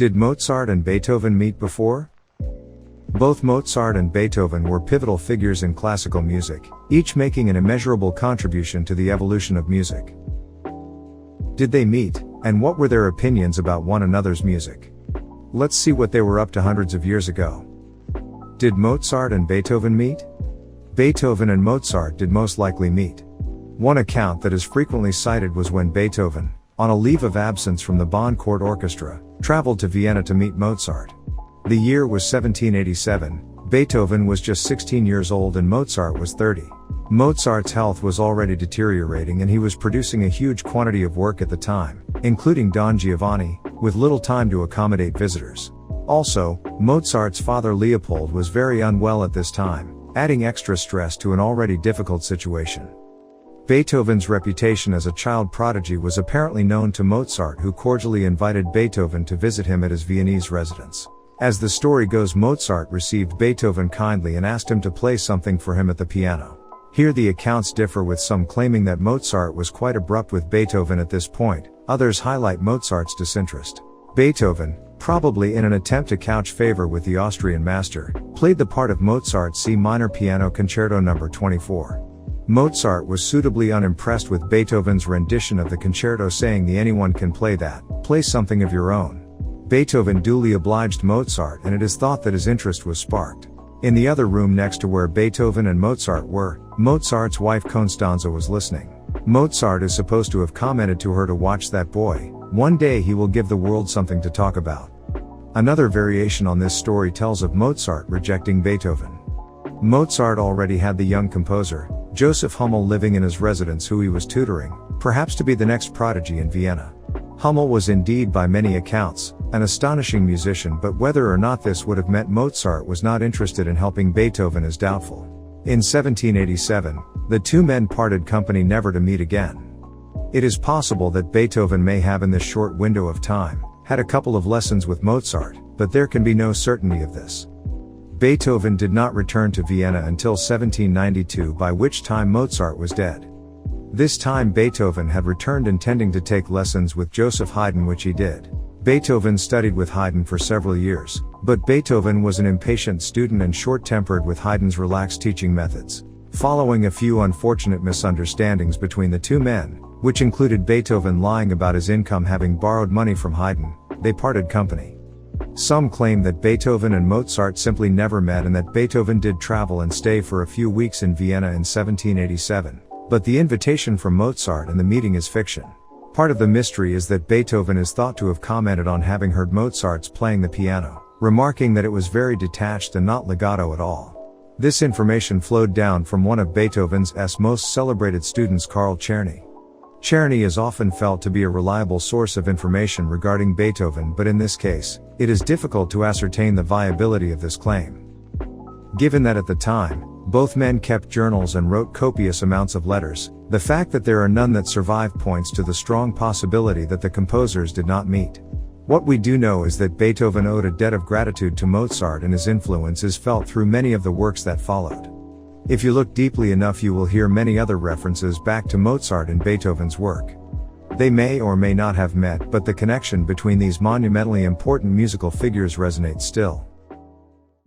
Did Mozart and Beethoven meet before? Both Mozart and Beethoven were pivotal figures in classical music, each making an immeasurable contribution to the evolution of music. Did they meet, and what were their opinions about one another's music? Let's see what they were up to hundreds of years ago. Did Mozart and Beethoven meet? Beethoven and Mozart did most likely meet. One account that is frequently cited was when Beethoven, on a leave of absence from the Bonn Court Orchestra, traveled to Vienna to meet Mozart. The year was 1787, Beethoven was just 16 years old and Mozart was 30. Mozart's health was already deteriorating and he was producing a huge quantity of work at the time, including Don Giovanni, with little time to accommodate visitors. Also, Mozart's father Leopold was very unwell at this time, adding extra stress to an already difficult situation. Beethoven's reputation as a child prodigy was apparently known to Mozart, who cordially invited Beethoven to visit him at his Viennese residence. As the story goes, Mozart received Beethoven kindly and asked him to play something for him at the piano. Here the accounts differ, with some claiming that Mozart was quite abrupt with Beethoven at this point, others highlight Mozart's disinterest. Beethoven, probably in an attempt to couch favor with the Austrian master, played the part of Mozart's C minor Piano Concerto No. 24. Mozart was suitably unimpressed with Beethoven's rendition of the concerto, saying, "Anyone can play that, play something of your own." Beethoven duly obliged Mozart, and it is thought that his interest was sparked. In the other room next to where Beethoven and Mozart were, Mozart's wife Constanza was listening. Mozart is supposed to have commented to her to watch that boy, one day he will give the world something to talk about. Another variation on this story tells of Mozart rejecting Beethoven. Mozart already had the young composer, Joseph Hummel, living in his residence, who he was tutoring, perhaps to be the next prodigy in Vienna. Hummel was indeed, by many accounts, an astonishing musician, but whether or not this would have meant Mozart was not interested in helping Beethoven is doubtful. In 1787, the two men parted company, never to meet again. It is possible that Beethoven may have, in this short window of time, had a couple of lessons with Mozart, but there can be no certainty of this. Beethoven did not return to Vienna until 1792, by which time Mozart was dead. This time Beethoven had returned intending to take lessons with Joseph Haydn, which he did. Beethoven studied with Haydn for several years, but Beethoven was an impatient student and short-tempered with Haydn's relaxed teaching methods. Following a few unfortunate misunderstandings between the two men, which included Beethoven lying about his income having borrowed money from Haydn, they parted company. Some claim that Beethoven and Mozart simply never met and that Beethoven did travel and stay for a few weeks in Vienna in 1787. But the invitation from Mozart and the meeting is fiction. Part of the mystery is that Beethoven is thought to have commented on having heard Mozart's playing the piano, remarking that it was very detached and not legato at all. This information flowed down from one of Beethoven's most celebrated students, Carl Czerny. Czerny is often felt to be a reliable source of information regarding Beethoven, but in this case, it is difficult to ascertain the viability of this claim. Given that at the time, both men kept journals and wrote copious amounts of letters, the fact that there are none that survive points to the strong possibility that the composers did not meet. What we do know is that Beethoven owed a debt of gratitude to Mozart, and his influence is felt through many of the works that followed. If you look deeply enough, you will hear many other references back to Mozart in Beethoven's work. They may or may not have met, but the connection between these monumentally important musical figures resonates still.